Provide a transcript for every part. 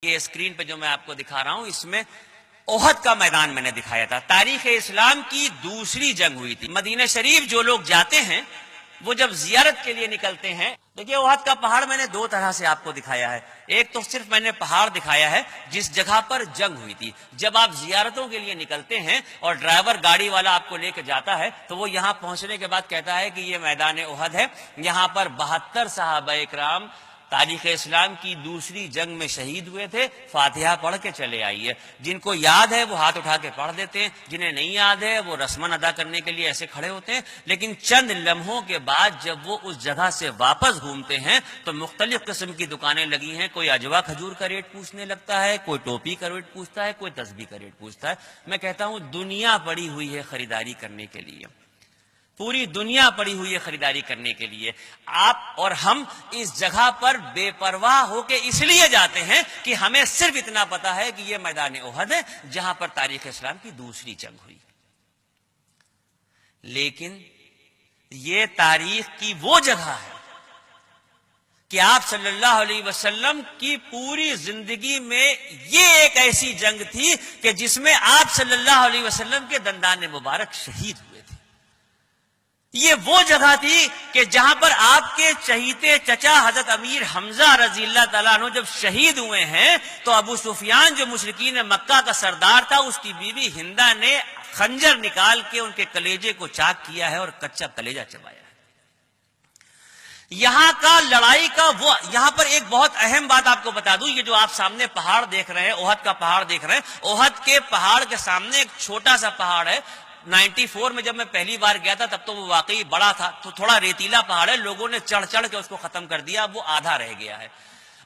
یہ اسکرین پہ جو میں آپ کو دکھا رہا ہوں اس میں احد کا میدان میں نے دکھایا تھا۔ تاریخ اسلام کی دوسری جنگ ہوئی تھی۔ مدینہ شریف جو لوگ جاتے ہیں وہ جب زیارت کے لیے نکلتے ہیں، دیکھیے احد کا پہاڑ میں نے دو طرح سے آپ کو دکھایا ہے۔ ایک تو صرف میں نے پہاڑ دکھایا ہے جس جگہ پر جنگ ہوئی تھی۔ جب آپ زیارتوں کے لیے نکلتے ہیں اور ڈرائیور گاڑی والا آپ کو لے کے جاتا ہے تو وہ یہاں پہنچنے کے بعد کہتا ہے کہ یہ میدان احد ہے، یہاں پر 72 صحابہ اکرام تاریخ اسلام کی دوسری جنگ میں شہید ہوئے تھے، فاتحہ پڑھ کے چلے آئیے۔ جن کو یاد ہے وہ ہاتھ اٹھا کے پڑھ دیتے ہیں، جنہیں نہیں یاد ہے وہ رسمن ادا کرنے کے لیے ایسے کھڑے ہوتے ہیں۔ لیکن چند لمحوں کے بعد جب وہ اس جگہ سے واپس گھومتے ہیں تو مختلف قسم کی دکانیں لگی ہیں، کوئی اجوا کھجور کا ریٹ پوچھنے لگتا ہے، کوئی ٹوپی کا ریٹ پوچھتا ہے، کوئی تسبیح کا ریٹ پوچھتا ہے۔ میں کہتا ہوں دنیا پڑی ہوئی ہے خریداری کرنے کے لیے، پوری دنیا پڑی ہوئی ہے خریداری کرنے کے لیے۔ آپ اور ہم اس جگہ پر بے پرواہ ہو کے اس لیے جاتے ہیں کہ ہمیں صرف اتنا پتا ہے کہ یہ میدان احد ہے جہاں پر تاریخ اسلام کی دوسری جنگ ہوئی۔ لیکن یہ تاریخ کی وہ جگہ ہے کہ آپ صلی اللہ علیہ وسلم کی پوری زندگی میں یہ ایک ایسی جنگ تھی کہ جس میں آپ صلی اللہ علیہ وسلم کے دندان مبارک شہید ہوئے تھے۔ یہ وہ جگہ تھی کہ جہاں پر آپ کے چہیتے چچا حضرت امیر حمزہ رضی اللہ تعالیٰ عنہ جب شہید ہوئے ہیں تو ابو سفیان جو مشرکین مکہ کا سردار تھا، اس کی بیوی ہندہ نے خنجر نکال کے ان کے کلیجے کو چاک کیا ہے اور کچا کلیجہ چبایا ہے۔ یہاں کا لڑائی کا وہ، یہاں پر ایک بہت اہم بات آپ کو بتا دوں، یہ جو آپ سامنے پہاڑ دیکھ رہے ہیں، احد کا پہاڑ دیکھ رہے ہیں، احد کے پہاڑ کے سامنے ایک چھوٹا سا پہاڑ ہے۔ 94 میں جب میں پہلی بار گیا تھا تب تو وہ واقعی بڑا تھا، تو تھوڑا ریتیلا پہاڑ ہے، لوگوں نے چڑھ چڑھ کے اس کو ختم کر دیا، وہ آدھا رہ گیا ہے۔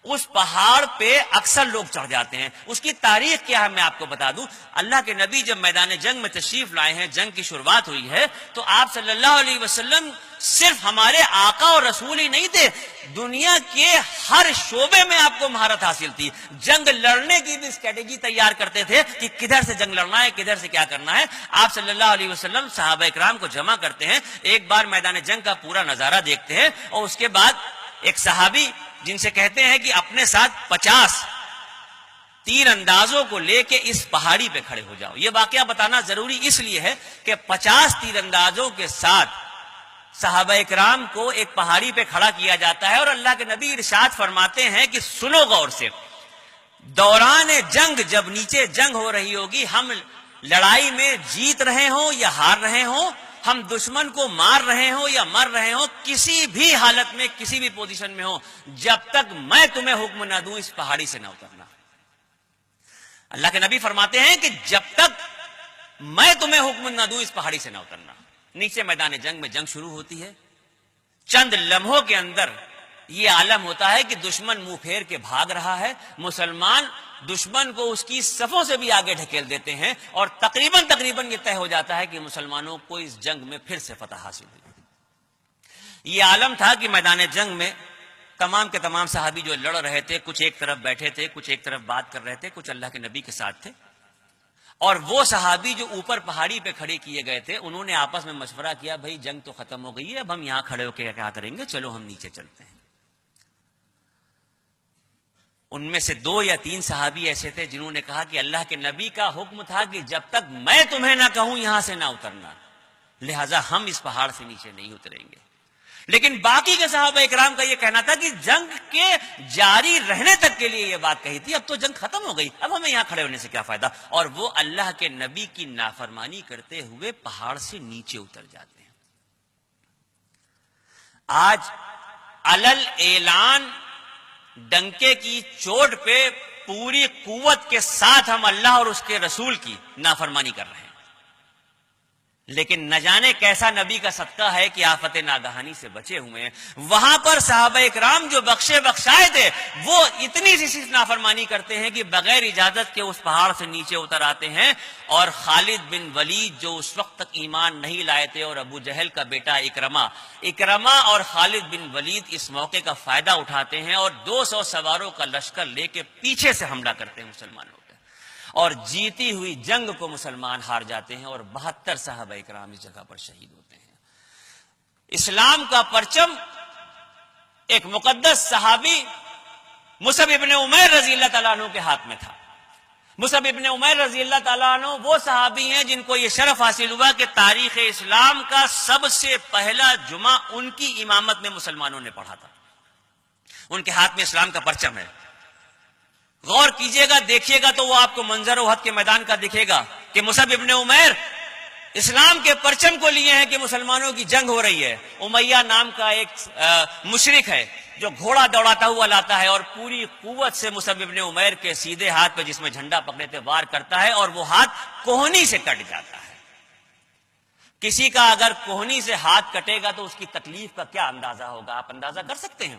اس پہاڑ پہ اکثر لوگ چڑھ جاتے ہیں۔ اس کی تاریخ کیا ہے میں آپ کو بتا دوں۔ اللہ کے نبی جب میدان جنگ میں تشریف لائے ہیں، جنگ کی شروعات ہوئی ہے، تو آپ صلی اللہ علیہ وسلم صرف ہمارے آقا اور رسول ہی نہیں تھے، دنیا کے ہر شعبے میں آپ کو مہارت حاصل تھی۔ جنگ لڑنے کی بھی اسٹریٹجی تیار کرتے تھے کہ کدھر سے جنگ لڑنا ہے، کدھر سے کیا کرنا ہے۔ آپ صلی اللہ علیہ وسلم صحابہ اکرام کو جمع کرتے ہیں، ایک بار میدان جنگ کا پورا نظارہ دیکھتے ہیں، اور اس کے بعد ایک صحابی جن سے کہتے ہیں کہ اپنے ساتھ 50 تیر اندازوں کو لے کے اس پہاڑی پہ کھڑے ہو جاؤ۔ یہ واقعہ بتانا ضروری اس لیے ہے کہ 50 تیر اندازوں کے ساتھ صحابہ اکرام کو ایک پہاڑی پہ کھڑا کیا جاتا ہے، اور اللہ کے نبی ارشاد فرماتے ہیں کہ سنو غور سے، دوران جنگ جب نیچے جنگ ہو رہی ہوگی، ہم لڑائی میں جیت رہے ہوں یا ہار رہے ہوں، ہم دشمن کو مار رہے ہوں یا مر رہے ہوں، کسی بھی حالت میں کسی بھی پوزیشن میں ہوں، جب تک میں تمہیں حکم نہ دوں اس پہاڑی سے نہ اترنا۔ اللہ کے نبی فرماتے ہیں کہ جب تک میں تمہیں حکم نہ دوں اس پہاڑی سے نہ اترنا۔ نیچے میدان جنگ میں جنگ شروع ہوتی ہے، چند لمحوں کے اندر یہ عالم ہوتا ہے کہ دشمن منہ پھیر کے بھاگ رہا ہے، مسلمان دشمن کو اس کی صفوں سے بھی آگے ڈھکیل دیتے ہیں، اور تقریباً یہ طے ہو جاتا ہے کہ مسلمانوں کو اس جنگ میں پھر سے فتح حاصل ہوئی۔ یہ عالم تھا کہ میدان جنگ میں تمام کے تمام صحابی جو لڑ رہے تھے، کچھ ایک طرف بیٹھے تھے، کچھ ایک طرف بات کر رہے تھے، کچھ اللہ کے نبی کے ساتھ تھے، اور وہ صحابی جو اوپر پہاڑی پہ کھڑے کیے گئے تھے انہوں نے آپس میں مشورہ کیا، بھائی جنگ تو ختم ہو گئی ہے، اب ہم یہاں کھڑے ہو کے کیا کریں گے، چلو ہم نیچے چلتے ہیں۔ ان میں سے 2 یا 3 صحابی ایسے تھے جنہوں نے کہا کہ اللہ کے نبی کا حکم تھا کہ جب تک میں تمہیں نہ کہوں یہاں سے نہ اترنا، لہذا ہم اس پہاڑ سے نیچے نہیں اتریں گے۔ لیکن باقی کے صحابہ اکرام کا یہ کہنا تھا کہ جنگ کے جاری رہنے تک کے لیے یہ بات کہی تھی، اب تو جنگ ختم ہو گئی، اب ہمیں یہاں کھڑے ہونے سے کیا فائدہ، اور وہ اللہ کے نبی کی نافرمانی کرتے ہوئے پہاڑ سے نیچے اتر جاتے ہیں۔ آج علل اعلان ڈنکے کی چوٹ پہ پوری قوت کے ساتھ ہم اللہ اور اس کے رسول کی نافرمانی کر رہے ہیں، لیکن نہ جانے کیسا نبی کا صدقہ ہے کہ آفت ناگہانی سے بچے ہوئے ہیں۔ وہاں پر صحابہ اکرام جو بخشے بخشائے تھے وہ اتنی سی نافرمانی کرتے ہیں کہ بغیر اجازت کے اس پہاڑ سے نیچے اتر آتے ہیں، اور خالد بن ولید جو اس وقت تک ایمان نہیں لائے تھے، اور ابو جہل کا بیٹا اکرمہ اور خالد بن ولید اس موقع کا فائدہ اٹھاتے ہیں اور 200 سواروں کا لشکر لے کے پیچھے سے حملہ کرتے ہیں مسلمانوں، اور جیتی ہوئی جنگ کو مسلمان ہار جاتے ہیں، اور 72 صحابہ اکرام اس جگہ پر شہید ہوتے ہیں۔ اسلام کا پرچم ایک مقدس صحابی مصعب ابن عمیر رضی اللہ تعالیٰ عنہ کے ہاتھ میں تھا۔ مصعب ابن عمیر رضی اللہ تعالیٰ عنہ وہ صحابی ہیں جن کو یہ شرف حاصل ہوا کہ تاریخ اسلام کا سب سے پہلا جمعہ ان کی امامت میں مسلمانوں نے پڑھا تھا۔ ان کے ہاتھ میں اسلام کا پرچم ہے۔ غور کیجئے گا، دیکھیے گا تو وہ آپ کو منظر احد کے میدان کا دکھے گا کہ مصعب ابن عمیر اسلام کے پرچم کو لیے ہیں کہ مسلمانوں کی جنگ ہو رہی ہے۔ امیہ نام کا ایک مشرک ہے جو گھوڑا دوڑاتا ہوا لاتا ہے اور پوری قوت سے مصعب ابن عمیر کے سیدھے ہاتھ پہ جس میں جھنڈا پکڑے تھے وار کرتا ہے اور وہ ہاتھ کوہنی سے کٹ جاتا ہے۔ کسی کا اگر کوہنی سے ہاتھ کٹے گا تو اس کی تکلیف کا کیا اندازہ ہوگا، آپ اندازہ کر سکتے ہیں؟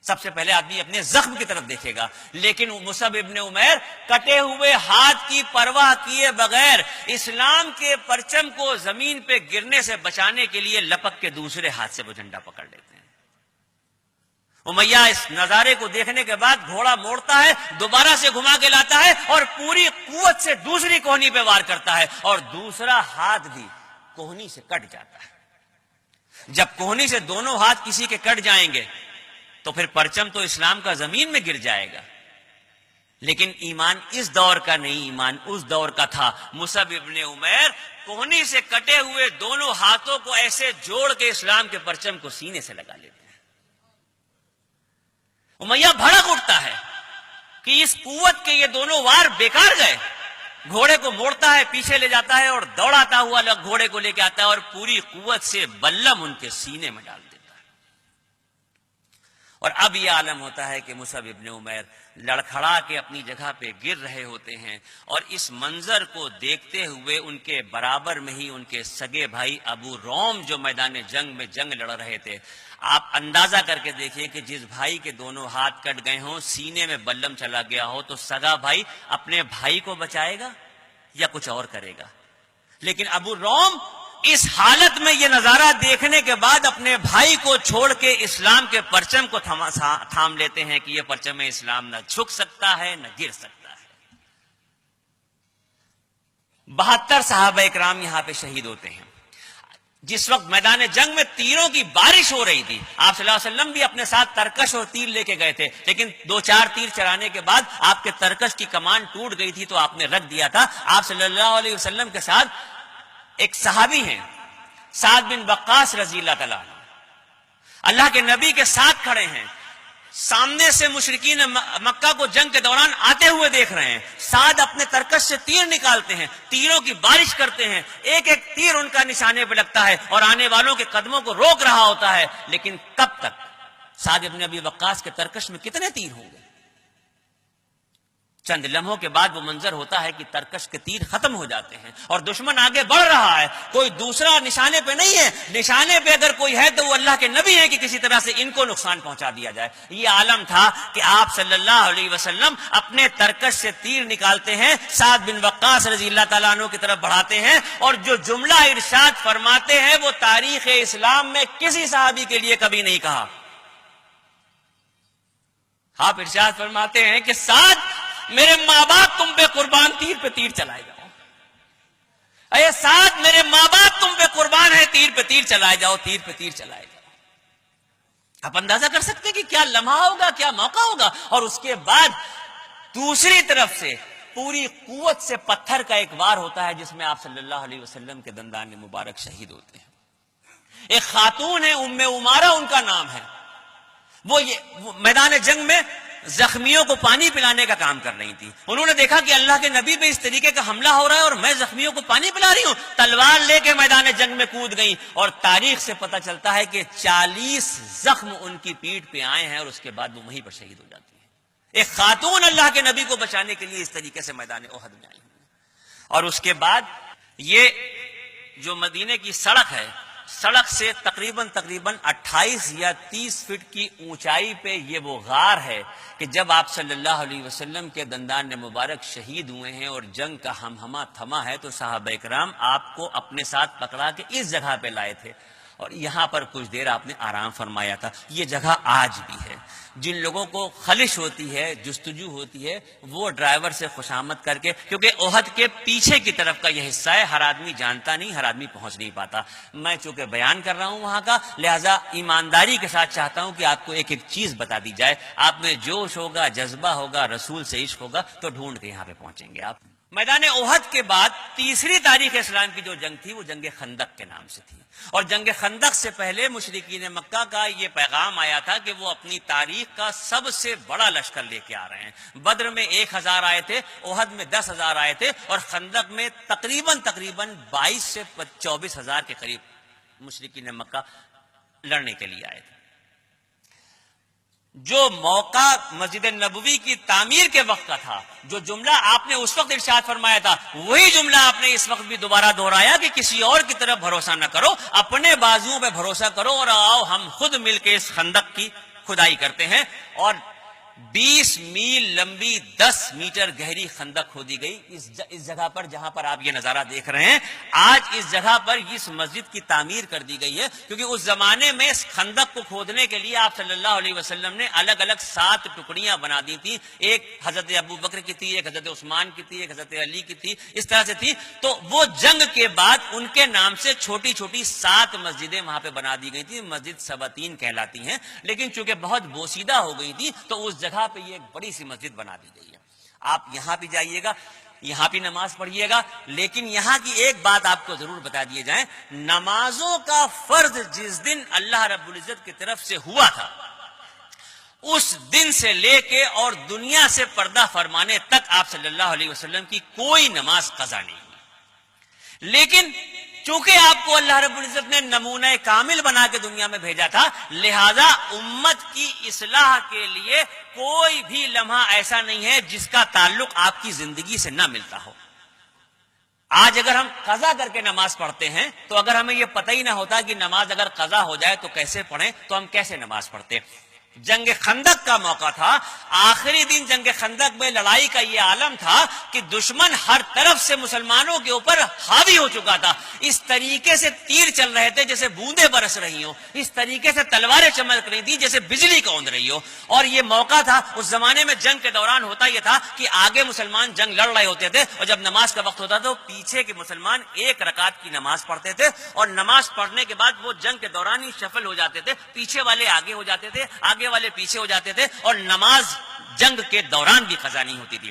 سب سے پہلے آدمی اپنے زخم کی طرف دیکھے گا، لیکن مصعب ابن عمیر کٹے ہوئے ہاتھ کی پرواہ کیے بغیر اسلام کے پرچم کو زمین پہ گرنے سے بچانے کے لیے لپک کے دوسرے ہاتھ سے وہ جھنڈا پکڑ لیتے ہیں۔ امیہ اس نظارے کو دیکھنے کے بعد گھوڑا موڑتا ہے، دوبارہ سے گھما کے لاتا ہے اور پوری قوت سے دوسری کوہنی پہ وار کرتا ہے اور دوسرا ہاتھ بھی کوہنی سے کٹ جاتا ہے۔ جب کوہنی سے دونوں ہاتھ کسی کے کٹ جائیں گے تو پھر پرچم تو اسلام کا زمین میں گر جائے گا، لیکن ایمان اس دور کا نہیں، ایمان اس دور کا تھا۔ مصعب ابن عمیر کوہنی سے کٹے ہوئے دونوں ہاتھوں کو ایسے جوڑ کے اسلام کے پرچم کو سینے سے لگا لیتے ہیں۔ امیہ بھڑک اٹھتا ہے کہ اس قوت کے یہ دونوں وار بیکار گئے۔ گھوڑے کو موڑتا ہے، پیچھے لے جاتا ہے اور دوڑاتا ہوا گھوڑے کو لے کے آتا ہے اور پوری قوت سے بلم ان کے سینے میں ڈال دیتا ہے۔ اور اب یہ عالم ہوتا ہے کہ مصعب ابن عمیر لڑکھڑا کے اپنی جگہ پہ گر رہے ہوتے ہیں اور اس منظر کو دیکھتے ہوئے ان کے برابر میں ہی ان کے سگے بھائی ابو روم جو میدان جنگ میں جنگ لڑ رہے تھے، آپ اندازہ کر کے دیکھیں کہ جس بھائی کے دونوں ہاتھ کٹ گئے ہوں، سینے میں بلم چلا گیا ہو، تو سگا بھائی اپنے بھائی کو بچائے گا یا کچھ اور کرے گا؟ لیکن ابو روم اس حالت میں یہ نظارہ دیکھنے کے بعد اپنے بھائی کو چھوڑ کے اسلام کے پرچم کو تھام لیتے ہیں کہ یہ پرچم اسلام نہ جھک سکتا ہے نہ گر سکتا ہے۔ 72 صحابہ اکرام یہاں پہ شہید ہوتے ہیں۔ جس وقت میدان جنگ میں تیروں کی بارش ہو رہی تھی، آپ صلی اللہ علیہ وسلم بھی اپنے ساتھ ترکش اور تیر لے کے گئے تھے، لیکن 2-4 تیر چلانے کے بعد آپ کے ترکش کی کمان ٹوٹ گئی تھی تو آپ نے رکھ دیا تھا۔ آپ صلی اللہ علیہ وسلم کے ساتھ ایک صحابی ہیں سعد بن وقاص رضی اللہ تعالیٰ عنہ، اللہ کے نبی کے ساتھ کھڑے ہیں، سامنے سے مشرکین مکہ کو جنگ کے دوران آتے ہوئے دیکھ رہے ہیں۔ سعد اپنے ترکش سے تیر نکالتے ہیں، تیروں کی بارش کرتے ہیں، ایک ایک تیر ان کا نشانے پہ لگتا ہے اور آنے والوں کے قدموں کو روک رہا ہوتا ہے، لیکن کب تک؟ سعد بن ابی وقاص کے ترکش میں کتنے تیر ہوں گے؟ چند لمحوں کے بعد وہ منظر ہوتا ہے کہ ترکش کے تیر ختم ہو جاتے ہیں اور دشمن آگے بڑھ رہا ہے، کوئی دوسرا نشانے پہ نہیں ہے، نشانے پہ اگر کوئی ہے تو وہ اللہ کے نبی ہے کہ کسی طرح سے ان کو نقصان پہنچا دیا جائے۔ یہ عالم تھا کہ آپ صلی اللہ علیہ وسلم اپنے ترکش سے تیر نکالتے ہیں، سعد بن وقاص رضی اللہ تعالیٰ عنہ کی طرف بڑھاتے ہیں اور جو جملہ ارشاد فرماتے ہیں وہ تاریخ اسلام میں کسی صحابی کے لیے کبھی نہیں کہا۔ آپ ارشاد فرماتے ہیں کہ سعد، میرے ماں باپ تم پہ قربان، تیر پہ تیر چلائے جاؤ۔ اے سعد، میرے ماں باپ تم پہ قربان ہے، تیر پہ تیر چلائے جاؤ، تیر پہ تیر چلائے جاؤ۔ آپ اندازہ کر سکتے ہیں کہ کیا لمحہ ہوگا، کیا موقع ہوگا۔ اور اس کے بعد دوسری طرف سے پوری قوت سے پتھر کا ایک وار ہوتا ہے جس میں آپ صلی اللہ علیہ وسلم کے دندان مبارک شہید ہوتے ہیں۔ ایک خاتون ہے، ام عمارہ ان کا نام ہے، وہ میدان جنگ میں زخمیوں کو پانی پلانے کا کام کر رہی تھی۔ انہوں نے دیکھا کہ اللہ کے نبی پہ اس طریقے کا حملہ ہو رہا ہے اور میں زخمیوں کو پانی پلا رہی ہوں، تلوار لے کے میدان جنگ میں کود گئی اور تاریخ سے پتہ چلتا ہے کہ 40 زخم ان کی پیٹھ پہ آئے ہیں اور اس کے بعد وہ وہیں پر شہید ہو جاتی ہیں۔ ایک خاتون اللہ کے نبی کو بچانے کے لیے اس طریقے سے میدان احد میں آئی ہوئی۔ اور اس کے بعد یہ جو مدینے کی سڑک ہے، سڑک سے تقریباً 28 یا 30 فٹ کی اونچائی پہ یہ وہ غار ہے کہ جب آپ صلی اللہ علیہ وسلم کے دندان مبارک شہید ہوئے ہیں اور جنگ کا ہمہمہ تھما ہے تو صحابہ اکرام آپ کو اپنے ساتھ پکڑا کے اس جگہ پہ لائے تھے اور یہاں پر کچھ دیر آپ نے آرام فرمایا تھا. یہ جگہ آج بھی ہے. جن لوگوں کو خلش ہوتی ہے، جستجو ہوتی ہے، وہ ڈرائیور سے خوشامد کر کے، کیونکہ احد کے پیچھے کی طرف کا یہ حصہ ہے، ہر آدمی جانتا نہیں، ہر آدمی پہنچ نہیں پاتا. میں چونکہ بیان کر رہا ہوں وہاں کا، لہذا ایمانداری کے ساتھ چاہتا ہوں کہ آپ کو ایک ایک چیز بتا دی جائے. آپ میں جوش ہوگا، جذبہ ہوگا، رسول سے عشق ہوگا تو ڈھونڈ کے یہاں پہ پہنچیں گے آپ. میدان احد کے بعد تیسری تاریخ اسلام کی جو جنگ تھی وہ جنگ خندق کے نام سے تھی. اور جنگ خندق سے پہلے مشرکین مکہ کا یہ پیغام آیا تھا کہ وہ اپنی تاریخ کا سب سے بڑا لشکر لے کے آ رہے ہیں. بدر میں 1000 آئے تھے، احد میں 10,000 آئے تھے، اور خندق میں تقریباً 22 سے 24,000 کے قریب مشرکین مکہ لڑنے کے لیے آئے تھے. جو موقع مسجد نبوی کی تعمیر کے وقت کا تھا، جو جملہ آپ نے اس وقت ارشاد فرمایا تھا، وہی جملہ آپ نے اس وقت بھی دوبارہ دہرایا کہ کسی اور کی طرف بھروسہ نہ کرو، اپنے بازوؤں پہ بھروسہ کرو، اور آؤ ہم خود مل کے اس خندق کی کھدائی کرتے ہیں. اور 20 میل لمبی 10 میٹر گہری خندق کھودی گئی اس جگہ پر جہاں پر آپ یہ نظارہ دیکھ رہے ہیں. آج اس جگہ پر اس مسجد کی تعمیر کر دی گئی ہے، کیونکہ اس زمانے میں اس خندق کو کھودنے کے لیے آپ صلی اللہ علیہ وسلم نے الگ الگ 7 ٹکڑیاں بنا دی تھیں. ایک حضرت ابو بکر کی تھی، ایک حضرت عثمان کی تھی، ایک حضرت علی کی تھی، اس طرح سے تھی. تو وہ جنگ کے بعد ان کے نام سے چھوٹی چھوٹی 7 مسجدیں وہاں پہ بنا دی گئی تھی. مسجد سباتین کہلاتی ہیں، لیکن چونکہ بہت بوسیدہ ہو گئی تھی تو اس جگہ پہ یہ ایک بڑی سی مسجد بنا دی گئی ہے. آپ یہاں بھی جائیے گا، یہاں بھی نماز پڑھیے گا، لیکن یہاں کی ایک بات آپ کو ضرور بتا دیے جائیں، نمازوں کا فرض جس دن اللہ رب العزت کی طرف سے ہوا تھا، اس دن سے لے کے اور دنیا سے پردہ فرمانے تک آپ صلی اللہ علیہ وسلم کی کوئی نماز قضا نہیں ہوئی. لیکن چونکہ آپ کو اللہ رب العزت نے نمونہ کامل بنا کے دنیا میں بھیجا تھا، لہذا امت کی اصلاح کے لیے کوئی بھی لمحہ ایسا نہیں ہے جس کا تعلق آپ کی زندگی سے نہ ملتا ہو. آج اگر ہم قضا کر کے نماز پڑھتے ہیں تو اگر ہمیں یہ پتہ ہی نہ ہوتا کہ نماز اگر قضا ہو جائے تو کیسے پڑھیں، تو ہم کیسے نماز پڑھتے. جنگ خندق کا موقع تھا، آخری دن جنگ خندق میں لڑائی کا یہ عالم تھا کہ دشمن ہر طرف سے مسلمانوں کے اوپر حاوی ہو چکا تھا. اس طریقے سے تیر چل رہے تھے جیسے بوندیں برس رہی ہوں، اس طریقے سے تلواریں چمک رہی تھی جیسے بجلی کون رہی ہو. اور یہ موقع تھا، اس زمانے میں جنگ کے دوران ہوتا یہ تھا کہ آگے مسلمان جنگ لڑ رہے ہوتے تھے، اور جب نماز کا وقت ہوتا تو پیچھے کے مسلمان 1 رکعت کی نماز پڑھتے تھے، اور نماز پڑھنے کے بعد وہ جنگ کے دوران ہی شفل ہو جاتے تھے، پیچھے والے آگے ہو جاتے تھے، آگے والے پیچھے ہو جاتے تھے، اور نماز جنگ کے دوران بھی قضا نہیں ہوتی تھی.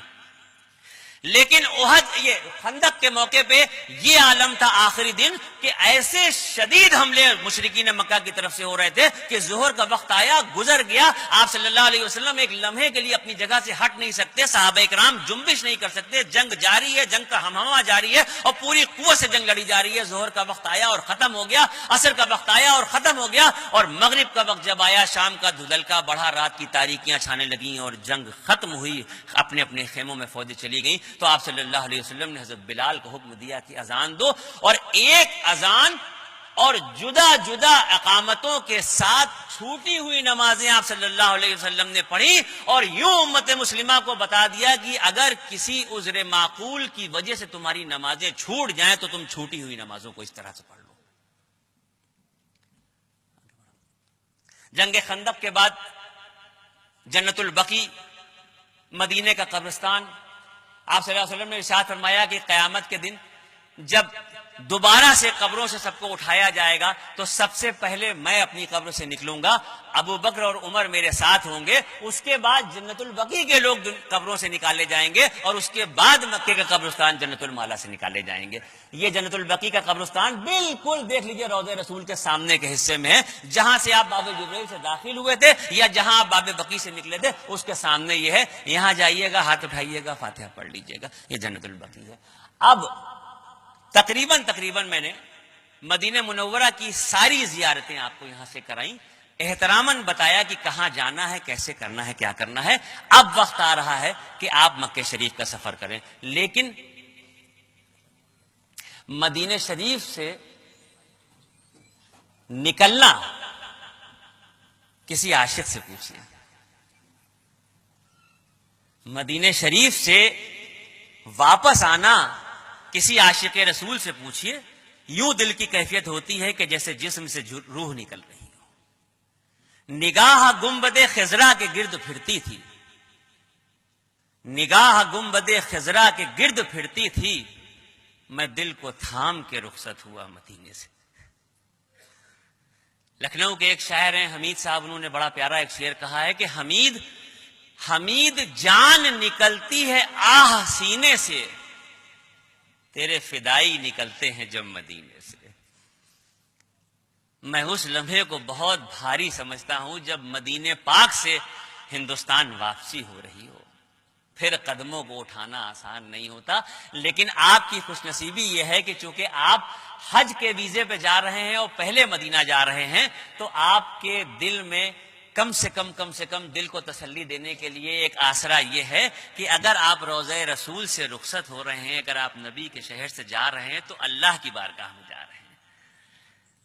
لیکن احد یہ خندق کے موقع پہ یہ عالم تھا آخری دن کہ ایسے شدید حملے مشرکین مکہ کی طرف سے ہو رہے تھے کہ ظہر کا وقت آیا، گزر گیا، آپ صلی اللہ علیہ وسلم ایک لمحے کے لیے اپنی جگہ سے ہٹ نہیں سکتے، صحابہ کرام جنبش نہیں کر سکتے، جنگ جاری ہے، جنگ کا ہمہمہ جاری ہے، اور پوری قوت سے جنگ لڑی جا رہی ہے. ظہر کا وقت آیا اور ختم ہو گیا، عصر کا وقت آیا اور ختم ہو گیا، اور مغرب کا وقت جب آیا، شام کا دھندلکا بڑھا، رات کی تاریکیاں چھانے لگیں اور جنگ ختم ہوئی، اپنے اپنے خیموں میں فوجیں چلی گئیں. تو آپ صلی اللہ علیہ وسلم نے حضرت بلال کو حکم دیا کہ اذان دو، اور ایک اذان اور جدا جدا اقامتوں کے ساتھ چھوٹی ہوئی نمازیں آپ صلی اللہ علیہ وسلم نے پڑھی، اور یوں امت مسلمہ کو بتا دیا کہ اگر کسی عذر معقول کی وجہ سے تمہاری نمازیں چھوٹ جائیں تو تم چھوٹی ہوئی نمازوں کو اس طرح سے پڑھ لو. جنگ خندق کے بعد جنت البقیع، مدینے کا قبرستان، آپ صلی اللہ علیہ وسلم نے ارشاد فرمایا کہ قیامت کے دن جب دوبارہ سے قبروں سے سب کو اٹھایا جائے گا تو سب سے پہلے میں اپنی قبر سے نکلوں گا، ابو بکر اور عمر میرے ساتھ ہوں گے، اس کے بعد جنت البقیع کے لوگ قبروں سے نکالے جائیں گے، اور اس کے بعد مکے کا قبرستان جنت المالا سے نکالے جائیں گے. یہ جنت البقیع کا قبرستان بالکل دیکھ لیجئے روضہ رسول کے سامنے کے حصے میں ہے، جہاں سے آپ باب جبریل سے داخل ہوئے تھے یا جہاں آپ باب بقیع سے نکلے تھے اس کے سامنے یہ ہے. یہاں جائیے گا، ہاتھ اٹھائیے گا، فاتحہ پڑھ لیجئے گا، یہ جنت البقیع ہے. اب تقریباً میں نے مدینہ منورہ کی ساری زیارتیں آپ کو یہاں سے کرائیں، احتراماً بتایا کہ کہاں جانا ہے، کیسے کرنا ہے، کیا کرنا ہے. اب وقت آ رہا ہے کہ آپ مکہ شریف کا سفر کریں، لیکن مدینہ شریف سے نکلنا کسی عاشق سے پوچھیے، مدینہ شریف سے واپس آنا کسی عاشق رسول سے پوچھیے. یوں دل کی کیفیت ہوتی ہے کہ جیسے جسم سے روح نکل رہی ہو۔ نگاہ گنبد خضرا کے گرد پھرتی تھی، نگاہ گنبد خضرا کے گرد پھرتی تھی، میں دل کو تھام کے رخصت ہوا مدینے سے۔ لکھنؤ کے ایک شاعر ہیں حمید صاحب، انہوں نے بڑا پیارا ایک شعر کہا ہے کہ حمید جان نکلتی ہے آہ سینے سے، تیرے فدائی نکلتے ہیں جب مدینے سے۔ میں اس لمحے کو بہت بھاری سمجھتا ہوں جب مدینے پاک سے ہندوستان واپسی ہو رہی ہو۔ پھر قدموں کو اٹھانا آسان نہیں ہوتا، لیکن آپ کی خوش نصیبی یہ ہے کہ چونکہ آپ حج کے ویزے پہ جا رہے ہیں اور پہلے مدینہ جا رہے ہیں، تو آپ کے دل میں کم سے کم دل کو تسلی دینے کے لیے ایک آسرا یہ ہے کہ اگر آپ روضہ رسول سے رخصت ہو رہے ہیں، اگر آپ نبی کے شہر سے جا رہے ہیں تو اللہ کی بارگاہ میں جا رہے ہیں۔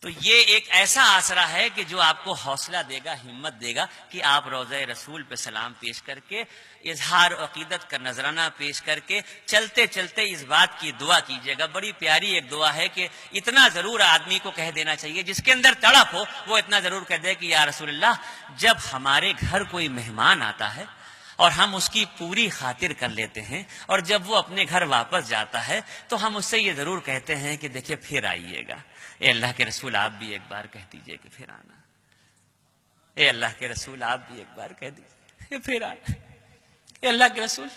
تو یہ ایک ایسا آسرا ہے کہ جو آپ کو حوصلہ دے گا، ہمت دے گا کہ آپ روضہ رسول پہ سلام پیش کر کے، اظہار عقیدت کا نذرانہ پیش کر کے چلتے چلتے اس بات کی دعا کیجیے گا۔ بڑی پیاری ایک دعا ہے کہ اتنا ضرور آدمی کو کہہ دینا چاہیے، جس کے اندر تڑپ ہو وہ اتنا ضرور کہہ دے کہ یا رسول اللہ، جب ہمارے گھر کوئی مہمان آتا ہے اور ہم اس کی پوری خاطر کر لیتے ہیں، اور جب وہ اپنے گھر واپس جاتا ہے تو ہم اس سے یہ ضرور کہتے ہیں کہ دیکھیں پھر آئیے گا۔ اے اللہ کے رسول آپ بھی ایک بار کہہ دیجئے کہ پھر آنا۔ اے اللہ کے رسول آپ بھی ایک بار کہہ دیجئے کہ پھر آنا۔ اے اللہ کے رسول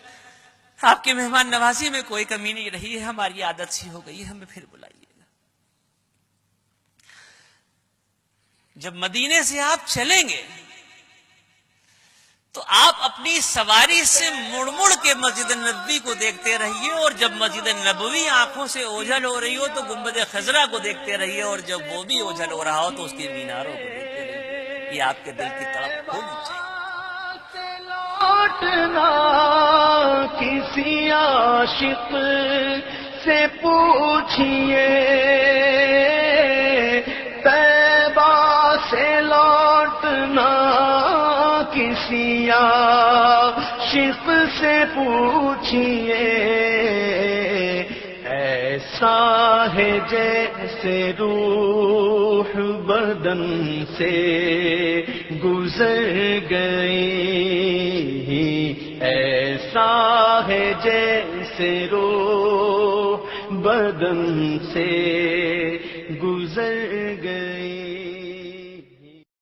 آپ کے مہمان نوازی میں کوئی کمی نہیں رہی ہے، ہماری عادت سی ہو گئی ہے، ہمیں پھر بلائیے گا۔ جب مدینے سے آپ چلیں گے تو آپ اپنی سواری سے مڑ مڑ کے مسجد نبوی کو دیکھتے رہیے، اور جب مسجد نبوی آنکھوں سے اوجھل ہو رہی ہو تو گنبد خضرا کو دیکھتے رہیے، اور جب وہ بھی اوجھل ہو رہا ہو تو اس کے میناروں کو دیکھتے رہیے۔ یہ آپ کے دل کی تڑپ ہونی چاہیے۔ لوٹنا کسی عاشق سے پوچھئے، طیبہ سے لوٹنا کسی عاشق سے پوچھئے، ایسا ہے جیسے روح بدن سے گزر گئی، ایسا ہے جیسے روح بدن سے گزر گئی۔